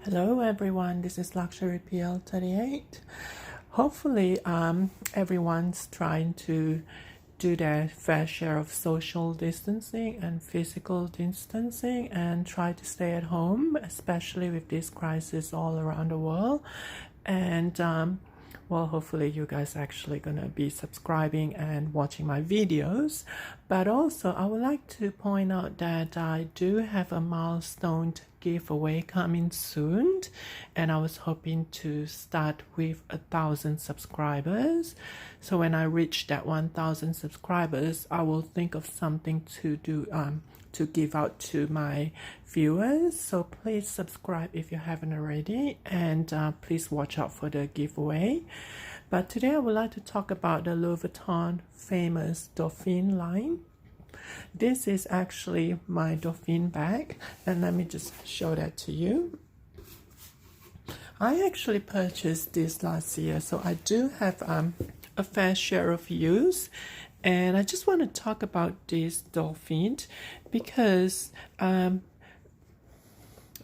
Hello everyone, this is Luxury PL38. Hopefully everyone's trying to do their fair share of social distancing and physical distancing and try to stay at home, especially with this crisis all around the world. And well, hopefully you guys are actually gonna be subscribing and watching my videos. But also I would like to point out that I do have a milestone giveaway coming soon, and I was hoping to start with 1,000 subscribers. So when I reach that 1,000 subscribers, I will think of something to do to give out to my viewers. So please subscribe if you haven't already, and please watch out for the giveaway. But today I would like to talk about the Louis Vuitton famous Dauphine line. This is actually my Dauphine bag, and let me just show that to you. I actually purchased this last year, so I do have a fair share of use. And I just want to talk about this Dauphine because oh,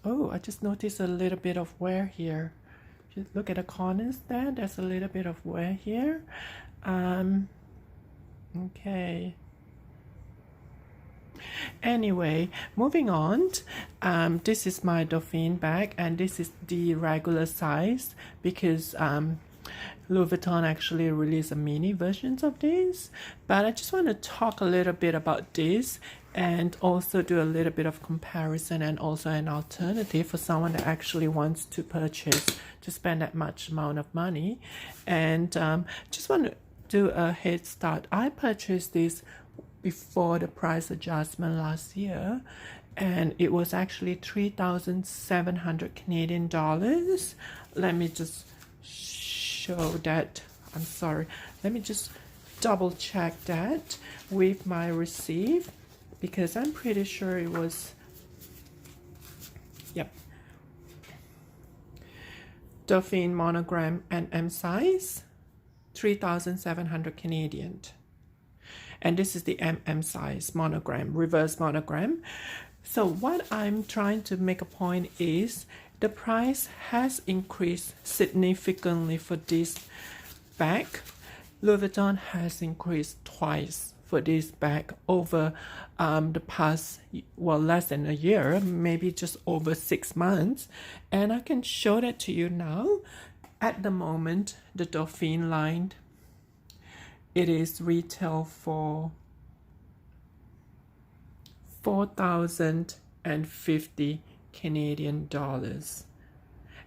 I just noticed a little bit of wear here. Just look at the corners there, there's a little bit of wear here. Okay. Anyway, moving on, this is my Dauphine bag, and this is the regular size because Louis Vuitton actually released a mini versions of this. But I just want to talk a little bit about this and also do a little bit of comparison and also an alternative for someone that actually wants to purchase, to spend that much amount of money. And just want to do a head start. I purchased this before the price adjustment last year, and it was actually 3,700 Canadian dollars. Let me just show that. I'm sorry, let me just double check that with my receipt because I'm pretty sure it was, yep, Dauphine monogram and M size, 3,700 Canadian. And this is the MM size monogram, reverse monogram. So what I'm trying to make a point is the price has increased significantly for this bag. Louis Vuitton has increased twice for this bag over the past, well, less than a year, maybe just over 6 months. And I can show that to you now. At the moment, the Dauphine line, it is retail for 4,050 Canadian dollars.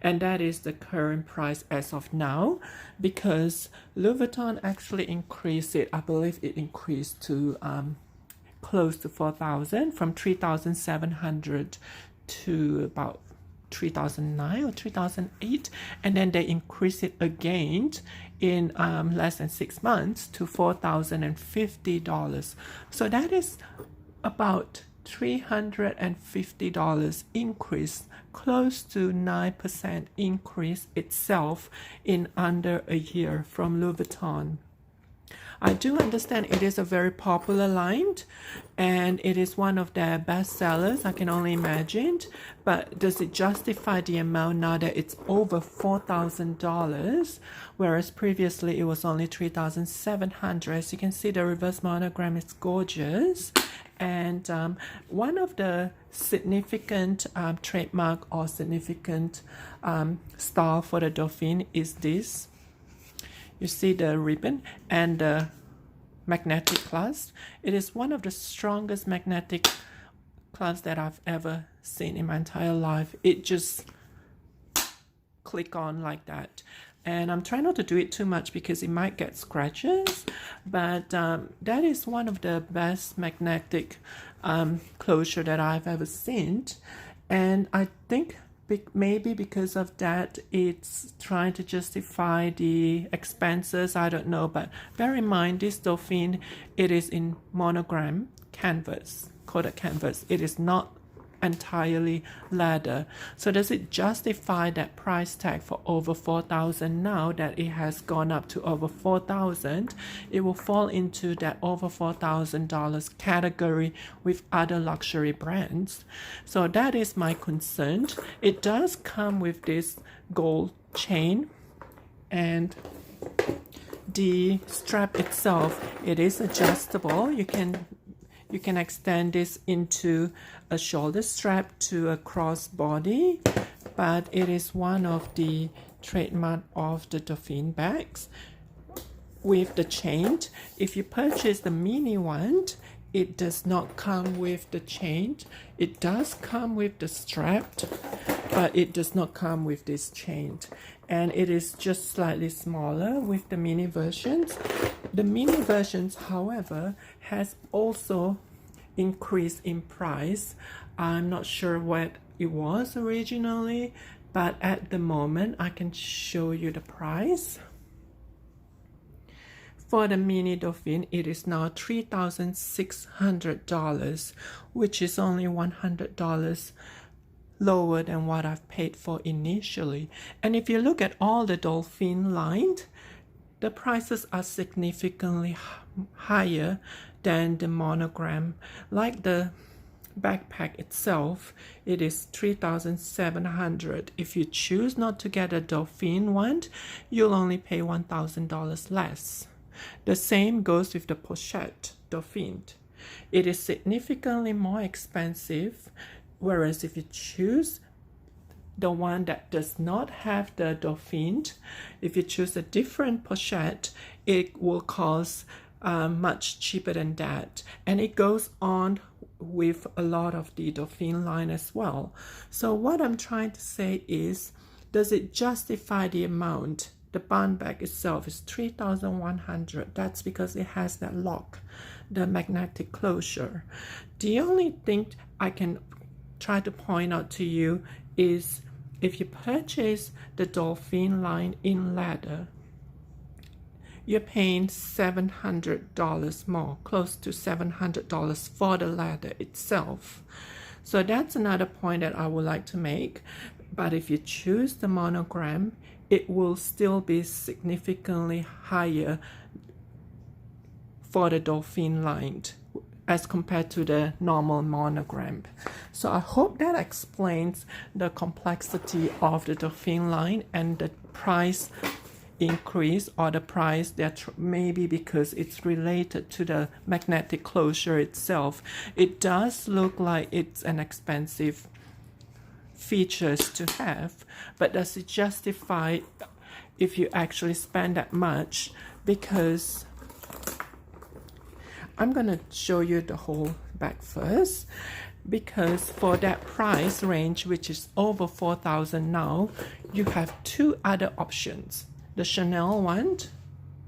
And that is the current price as of now, because Louis Vuitton actually increased it. I believe it increased to close to 4,000, from 3,700 to about 2009 or 2008, and then they increased it again in less than 6 months to $4,050. So that is about $350 increase, close to 9% increase itself in under a year from Louis Vuitton. I do understand it is a very popular line and it is one of their best sellers, I can only imagine, but does it justify the amount now that it's over $4,000, whereas previously it was only 3,700? As you can see, the reverse monogram is gorgeous. And one of the significant trademark or significant style for the Dauphine is this. You see the ribbon and the magnetic clasp. It is one of the strongest magnetic clasps that I've ever seen in my entire life. It just click on like that. And I'm trying not to do it too much because it might get scratches, but that is one of the best magnetic closure that I've ever seen. And I think maybe because of that, it's trying to justify the expenses. I don't know, but bear in mind, this Dauphine, it is in monogram canvas, coated canvas. It is not entirely leather. So does it justify that price tag for over $4,000 now that it has gone up to over $4,000? It will fall into that over $4,000 category with other luxury brands. So that is my concern. It does come with this gold chain, and the strap itself, it is adjustable. You can extend this into a shoulder strap to a crossbody, but it is one of the trademark of the Dauphine bags with the chain. If you purchase the mini one, it does not come with the chain. It does come with the strap, but it does not come with this chain. And it is just slightly smaller with the mini versions. The mini versions, however, has also increased in price. I'm not sure what it was originally, but at the moment I can show you the price. For the mini Dauphine, it is now $3,600, which is only $100 lower than what I've paid for initially. And if you look at all the Dauphine line, the prices are significantly higher than the monogram. Like the backpack itself, it is $3,700. If you choose not to get a Dauphine one, you'll only pay $1,000 less. The same goes with the pochette Dauphine. It is significantly more expensive, whereas if you choose the one that does not have the Dauphine, if you choose a different pochette, it will cost much cheaper than that. And it goes on with a lot of the Dauphine line as well. So what I'm trying to say is, does it justify the amount? The band bag itself is $3,100. That's because it has that lock, the magnetic closure. The only thing I can try to point out to you is, if you purchase the Dauphine line in leather, you're paying $700 more, close to $700 for the leather itself. So that's another point that I would like to make. But if you choose the monogram, it will still be significantly higher for the Dauphine line as compared to the normal monogram. So I hope that explains the complexity of the Dauphine line and the price increase, or the price that maybe because it's related to the magnetic closure itself. It does look like it's an expensive features to have, but does it justify if you actually spend that much? Because I'm gonna show you the whole bag first, because for that price range, which is over $4,000 now, you have two other options. The Chanel one,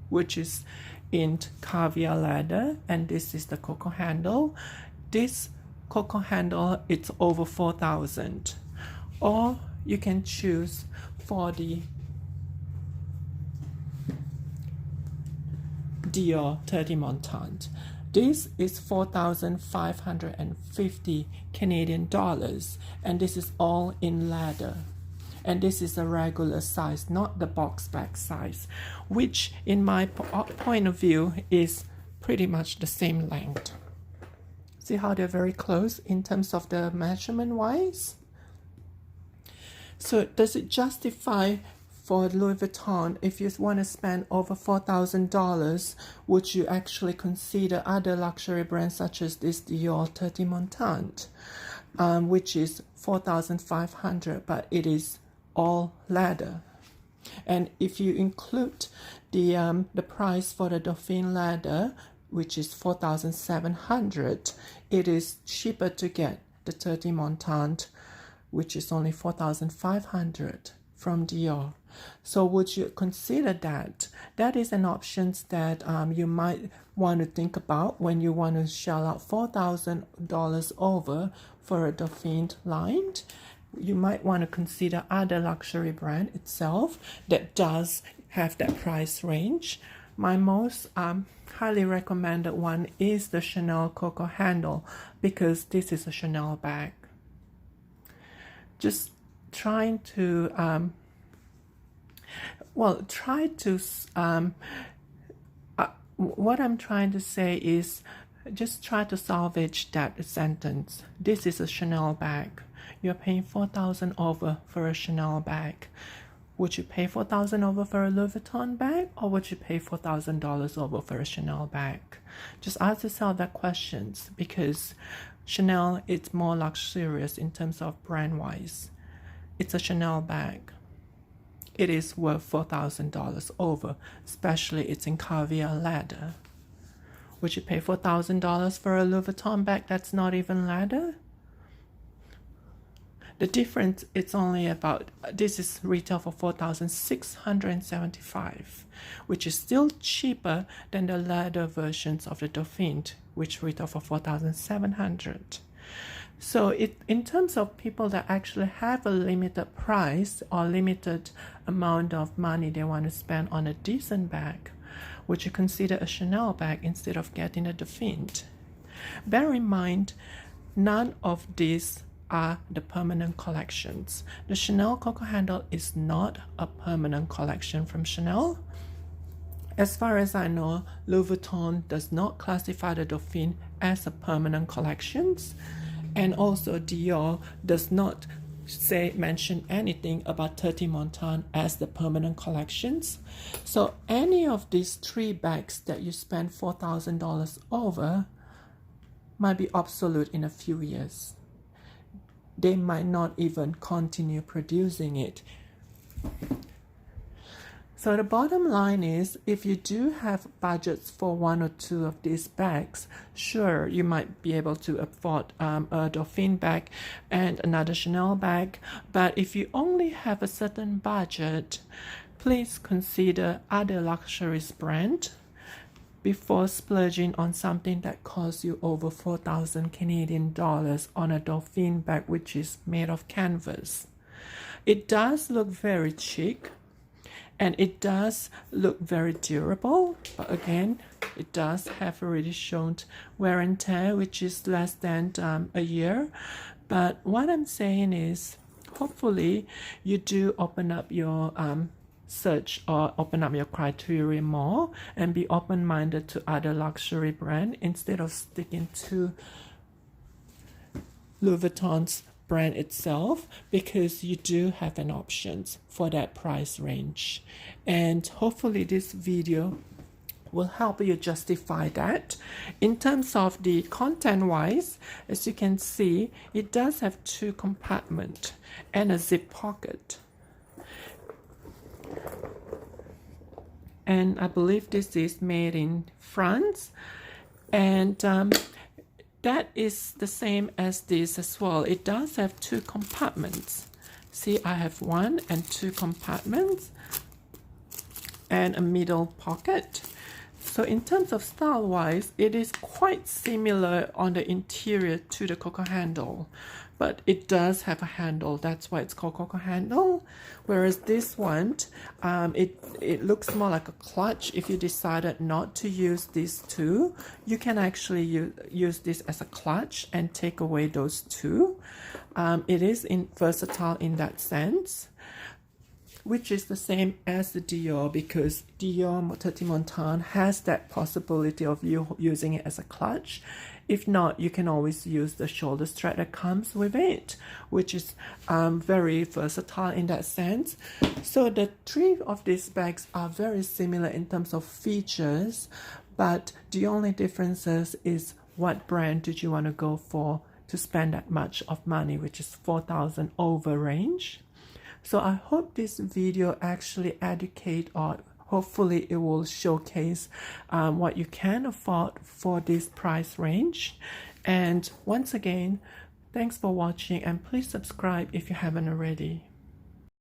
which is in caviar leather, and this is the Coco Handle. This Coco Handle, it's over $4,000. Or you can choose for the Dior 30 Montaigne. This is 4,550 Canadian dollars, and this is all in leather. And this is a regular size, not the box bag size, which in my point of view is pretty much the same length. See how they're very close in terms of the measurement wise? So does it justify for Louis Vuitton, if you want to spend over $4,000, would you actually consider other luxury brands such as this Dior 30 Montaigne, which is $4,500, but it is all leather? And if you include the price for the Dauphine leather, which is $4,700, it is cheaper to get the 30 Montaigne, which is only $4,500 from Dior. So would you consider that? That is an option that you might want to think about when you want to shell out $4,000 over for a Dauphine line. You might want to consider other luxury brand itself that does have that price range. My most highly recommended one is the Chanel Coco Handle, because this is a Chanel bag. just trying to what I'm trying to say is just try to salvage that sentence. This is a Chanel bag. You're paying $4,000 over for a Chanel bag. Would you pay $4,000 over for a Louis Vuitton bag, or would you pay $4,000 over for a Chanel bag? Just ask yourself that questions, because Chanel is more luxurious in terms of brand-wise. It's a Chanel bag. It is worth $4,000 over, especially it's in caviar leather. Would you pay $4,000 for a Louis Vuitton bag that's not even leather? The difference, it's only about, this is retail for $4,675, which is still cheaper than the leather versions of the Dauphine, which retail for $4,700. So in terms of people that actually have a limited price or limited amount of money they want to spend on a decent bag, would you consider a Chanel bag instead of getting a Dauphine? Bear in mind, none of these are the permanent collections. The Chanel Coco Handle is not a permanent collection from Chanel. As far as I know, Louis Vuitton does not classify the Dauphine as a permanent collection, and also Dior does not mention anything about 30 Montaigne as the permanent collections. So any of these three bags that you spend $4,000 over might be obsolete in a few years. They might not even continue producing it. So the bottom line is, if you do have budgets for one or two of these bags, sure, you might be able to afford a Dauphine bag and another Chanel bag. But if you only have a certain budget, please consider other luxurious brands before splurging on something that costs you over 4,000 Canadian dollars on a Dauphine bag, which is made of canvas. It does look very chic, and it does look very durable, but again, it does have already shown wear and tear, which is less than a year. But what I'm saying is, hopefully you do open up your search or open up your criteria more and be open-minded to other luxury brand instead of sticking to Louis Vuitton's brand itself, because you do have an options for that price range. And hopefully this video will help you justify that. In terms of the content wise, as you can see, it does have two compartments and a zip pocket. And I believe this is made in France, and that is the same as this as well. It does have two compartments. See, I have one and two compartments and a middle pocket. So in terms of style wise, it is quite similar on the interior to the Coco Handle, but it does have a handle. That's why it's called Coco Handle. Whereas this one, it looks more like a clutch. If you decided not to use these two, you can actually use this as a clutch and take away those two. It is versatile in that sense, which is the same as the Dior, because Dior 30 Montaigne has that possibility of you using it as a clutch. If not, you can always use the shoulder strap that comes with it, which is very versatile in that sense. So the three of these bags are very similar in terms of features, but the only differences is what brand did you want to go for to spend that much of money, which is 4,000 over range. So I hope this video actually educate, or hopefully it will showcase what you can afford for this price range. And once again, thanks for watching, and please subscribe if you haven't already.